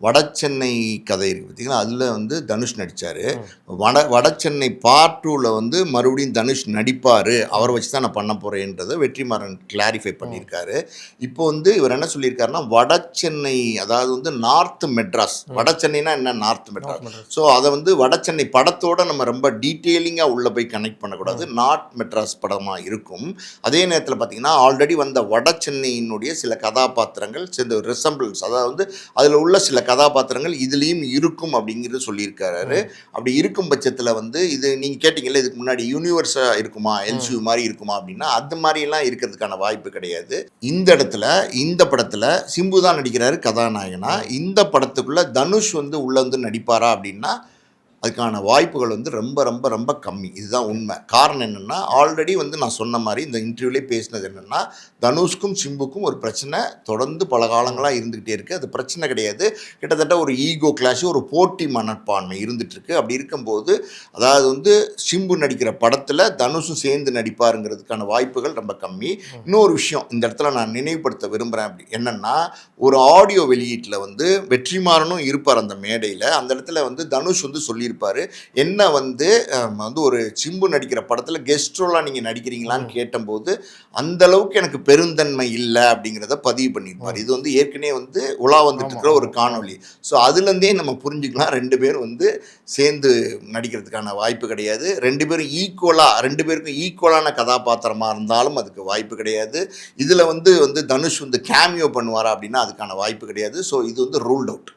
வடசென்னை கதை இருக்குது பார்த்தீங்கன்னா, அதில் வந்து தனுஷ் நடித்தார். வடசென்னை பார்ட் 2ல் வந்து மறுபடியும் தனுஷ் நடிப்பார், அவரை வச்சு தான் நான் பண்ண போகிறேன்றதை வெற்றிமாறன் கிளாரிஃபை பண்ணியிருக்காரு. இப்போ வந்து இவர் என்ன சொல்லியிருக்காருன்னா, வடசென்னை அதாவது வந்து நார்த் மெட்ராஸ், வடசென்னைனா என்ன நார்த் மெட்ராஸ், ஸோ அதை வந்து வடசென்னை படத்தோடு நம்ம ரொம்ப டீட்டெயிலிங்காக உள்ளே போய் கனெக்ட் பண்ணக்கூடாது, நார்த் மெட்ராஸ் படமாக இருக்கும். அதே நேரத்தில் பார்த்திங்கன்னா ஆல்ரெடி வந்த வடசென்னையினுடைய சில கதாபாத்திரங்கள் சேர்ந்த ரிசம்பிள்ஸ், அதாவது வந்து அதில் உள்ள சில கதாபாத்திரங்கள் இதுலேயும் இருக்கும் அப்படிங்கிறது சொல்லியிருக்காரு. அப்படி இருக்கும் பட்சத்தில் வந்து இது நீங்கள் கேட்டிங்கல்ல இதுக்கு முன்னாடி யூனிவர்ஸாக இருக்குமா, எல்சியூ மாதிரி இருக்குமா அப்படின்னா அது மாதிரிலாம் இருக்கிறதுக்கான வாய்ப்பு கிடையாது. இந்த இடத்துல இந்த படத்தில் சிம்பு தான் நடிக்கிறாரு கதாநாயகனா. இந்த படத்துக்குள்ளே தனுஷ் வந்து உள்ளே வந்து நடிப்பாரா அப்படின்னா அதுக்கான வாய்ப்புகள் வந்து ரொம்ப ரொம்ப ரொம்ப கம்மி. இதுதான் உண்மை. காரணம் என்னென்னா, ஆல்ரெடி வந்து நான் சொன்ன மாதிரி இந்த இன்டர்வியூலேயே பேசினது என்னென்னா, தனுஷ்க்கும் சிம்புக்கும் ஒரு பிரச்சனை தொடர்ந்து பல காலங்களாக இருந்துக்கிட்டே இருக்குது. அது பிரச்சனை கிடையாது, கிட்டத்தட்ட ஒரு ஈகோ கிளாஷ், ஒரு போட்டி மனப்பான்மை இருந்துகிட்ருக்கு. அப்படி இருக்கும்போது அதாவது வந்து சிம்பு நடிக்கிற படத்தில் தனுஷும் சேர்ந்து நடிப்பாருங்கிறதுக்கான வாய்ப்புகள் ரொம்ப கம்மி. இன்னொரு விஷயம் இந்த இடத்துல நான் நினைவுபடுத்த விரும்புகிறேன். அப்படி என்னென்னா, ஒரு ஆடியோ வெளியீட்டில் வந்து வெற்றிமாறனும் இருப்பார் அந்த மேடையில். அந்த இடத்துல வந்து தனுஷ் வந்து சொல்லியிருப்பார், என்ன வந்து ஒரு சிம்பு நடிக்கிற படத்தில் கெஸ்ட் ரோலாக நீங்கள் நடிக்கிறீங்களான்னு கேட்டபோது அந்த அளவுக்கு எனக்கு பெருந்தன்மை இல்லை அப்படிங்கிறத பதிவு பண்ணியிருப்பார். இது வந்து ஏற்கனவே வந்து உலா வந்துட்டு இருக்கிற ஒரு காணொலி. ஸோ அதுலேருந்தே நம்ம புரிஞ்சுக்கலாம் ரெண்டு பேரும் வந்து சேர்ந்து நடிக்கிறதுக்கான வாய்ப்பு கிடையாது. ரெண்டு பேருக்கும் ஈக்குவலான கதாபாத்திரமாக இருந்தாலும் அதுக்கு வாய்ப்பு கிடையாது. இதில் வந்து தனுஷ் வந்து கேமியோ பண்ணுவாரா அப்படின்னா அதுக்கான வாய்ப்பு கிடையாது. ஸோ இது வந்து ரூல்ட் அவுட்.